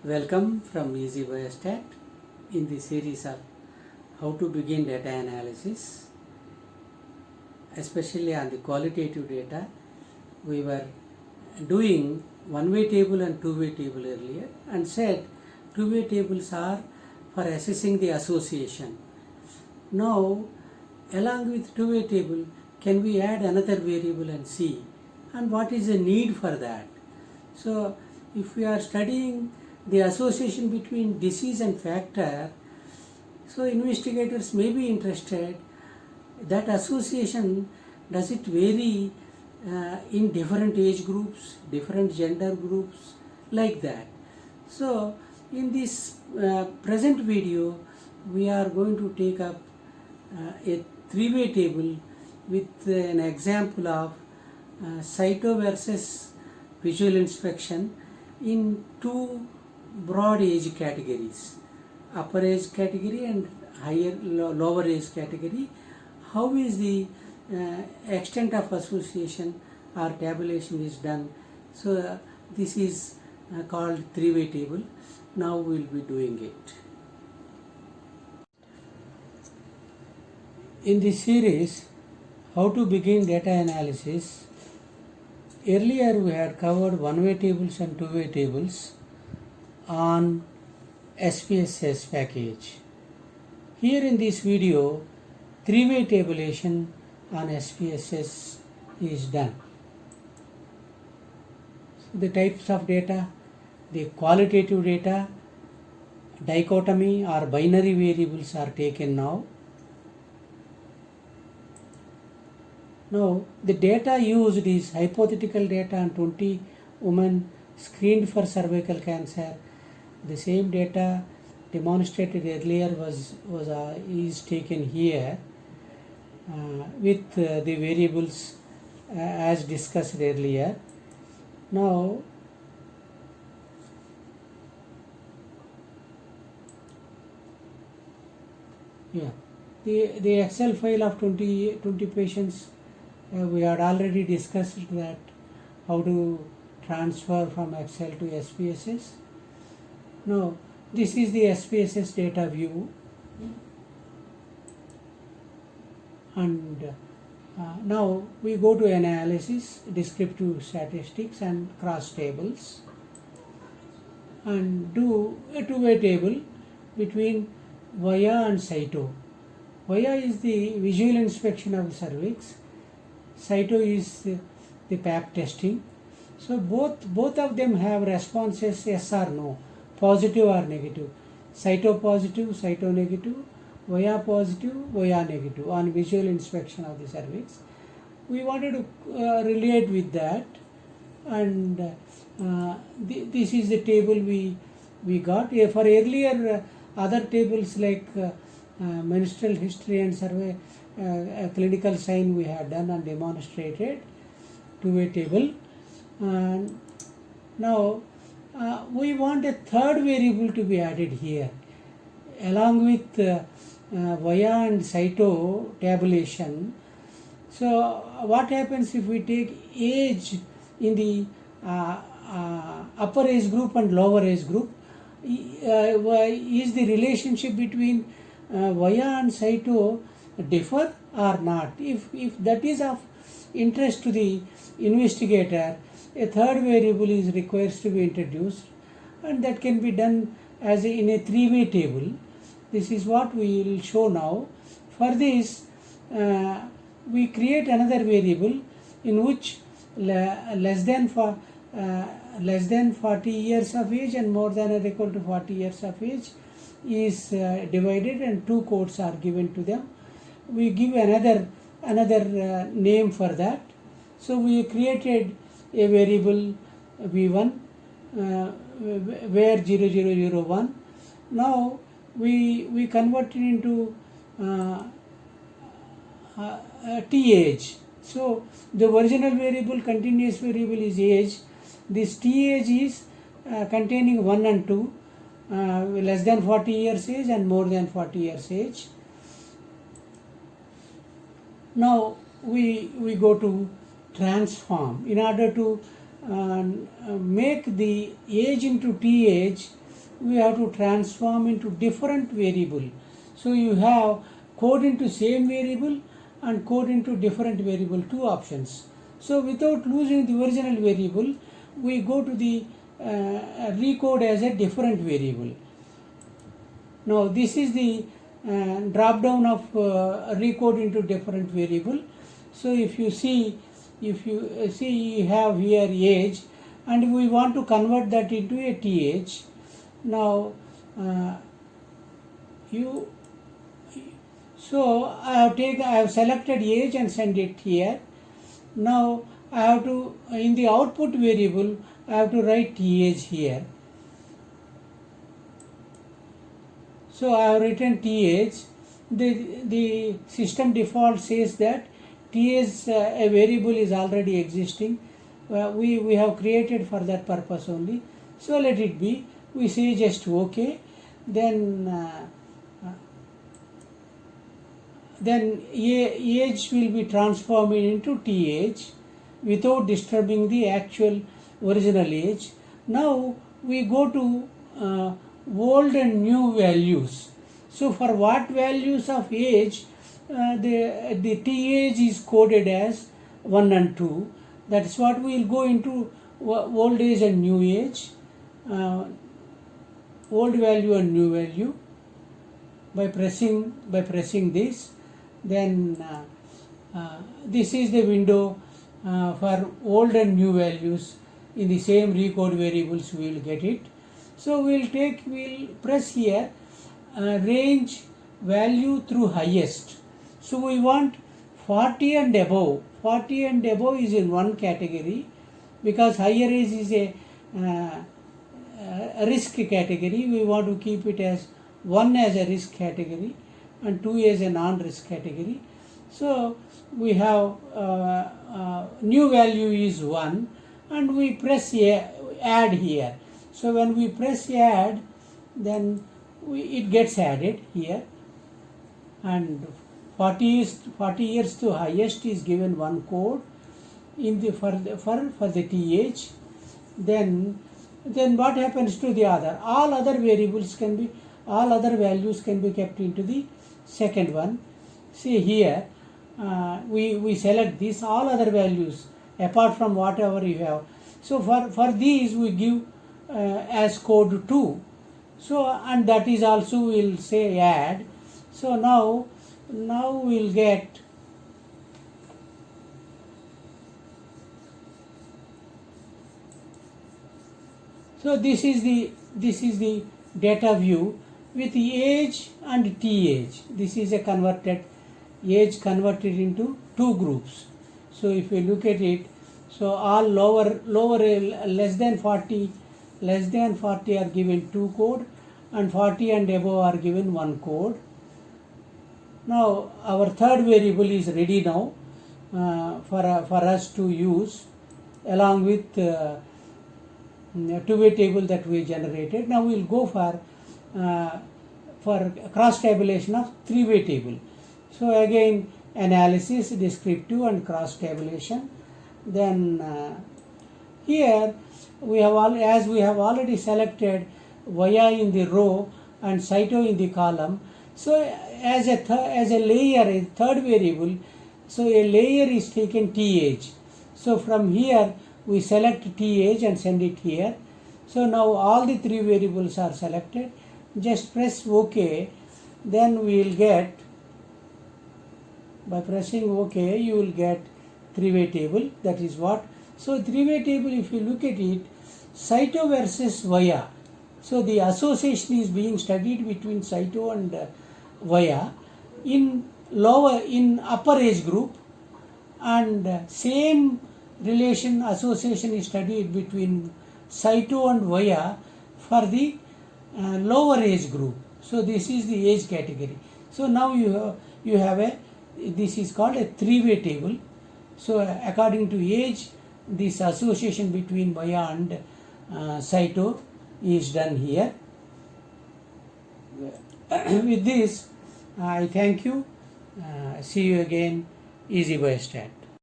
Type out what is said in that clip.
Welcome from Easy Biostat in the series of how to begin data analysis, especially on the qualitative data. We were doing one-way table and two-way table earlier and said two-way tables are for assessing the association. Now, along with two-way table, can we add another variable and see? And what is the need for that? So, if we are studying the association between disease and factor, so investigators may be interested that association, does it vary in different age groups, different gender groups, like that. So in this present video, we are going to take up a three-way table with an example of cyto versus visual inspection in two broad age categories, upper age category and lower age category. How is the extent of association or tabulation is done? So this is called three-way table. Now we will be doing it. In this series, how to begin data analysis, earlier we had covered one-way tables and two-way tables on SPSS package. Here in this video, three-way tabulation on SPSS is done. So the types of data, the qualitative data, dichotomy or binary variables are taken now. Now the data used is hypothetical data on 20 women screened for cervical cancer. The same data demonstrated earlier is taken here with the variables as discussed earlier. Now the Excel file of 20 patients, we had already discussed that how to transfer from Excel to SPSS. Now this is the SPSS data view, and now we go to analysis, descriptive statistics and cross tables, and do a two-way table between VIA and cyto. VIA is the visual inspection of the cervix, cyto is the pap testing. So both of them have responses yes or no, positive or negative, cyto positive, cyto negative, VIA positive, VIA negative on visual inspection of the cervix. We wanted to relate with that, and this is the table we got. For earlier other tables like menstrual history and survey clinical sign we had done and demonstrated two-way table. And now we want a third variable to be added here along with VIA and cyto tabulation. So what happens if we take age in the upper age group and lower age group? Is the relationship between VIA and cyto differ or not? If that is of interest to the investigator, a third variable is required to be introduced, and that can be done as in a three-way table. This is what we will show now. For this, we create another variable in which less than 40 years of age and more than or equal to 40 years of age is divided, and two codes are given to them. We give another name for that. So we created a variable v1 where 0001. Now we convert it into t age. So the original variable, continuous variable, is age. This t age is containing 1 and 2, less than 40 years age and more than 40 years age. Now we go to transform. In order to make the age into t age, we have to transform into different variable. So you have code into same variable and code into different variable, two options. So without losing the original variable, we go to the recode as a different variable. Now this is the drop down of recode into different variable. So if you see you have here age, and we want to convert that into a th. Now so I have selected age and send it here. Now I have to, in the output variable, I have to write th here. So I have written th. The system default says that th a variable is already existing. We have created for that purpose only. So let it be. We say just OK. Then age will be transformed into th without disturbing the actual original age. Now we go to old and new values. So for what values of age, the th is coded as 1 and 2. That's what we will go into old age and new age, old value and new value by pressing this. Then this is the window for old and new values in the same recode variables. We will get it. So we'll press here range value through highest. So we want 40 and above. 40 and above is in one category, because higher age is a risk category. We want to keep it as 1 as a risk category and 2 as a non-risk category. So we have new value is 1, and we press add here. So when we press add, then it gets added here, and 40 years to highest is given one code in the for the th. Then what happens to the other? All other values can be kept into the second one. See here, we select this, all other values apart from whatever you have. So for these we give as code 2. So, and that is also we'll say add. So now we'll get so this is the data view with age and th. This is a converted age converted into two groups. So if you look at it, so all lower less than 40 are given 2 code, and 40 and above are given 1 code. Now our third variable is ready now for us to use along with two-way table that we generated. Now we will go for cross tabulation of three-way table. So again, analysis, descriptive and cross tabulation. Then here we have already selected Vaya in the row and Cyto in the column. So as a layer, a third variable, so a layer is taken th. So from here we select th and send it here. So now all the three variables are selected. Just press OK. Then we will get, by pressing OK, you will get three-way table. That is what. So three-way table, if you look at it, Cyto versus Vaya. So the association is being studied between Cyto and Vaya in upper age group, and same relation association is studied between Cyto and Vaya for the lower age group. So this is the age category. So now you have this is called a three-way table. So according to age, this association between Vaya and Cyto is done here. With this, I thank you. See you again. Easy Biostat.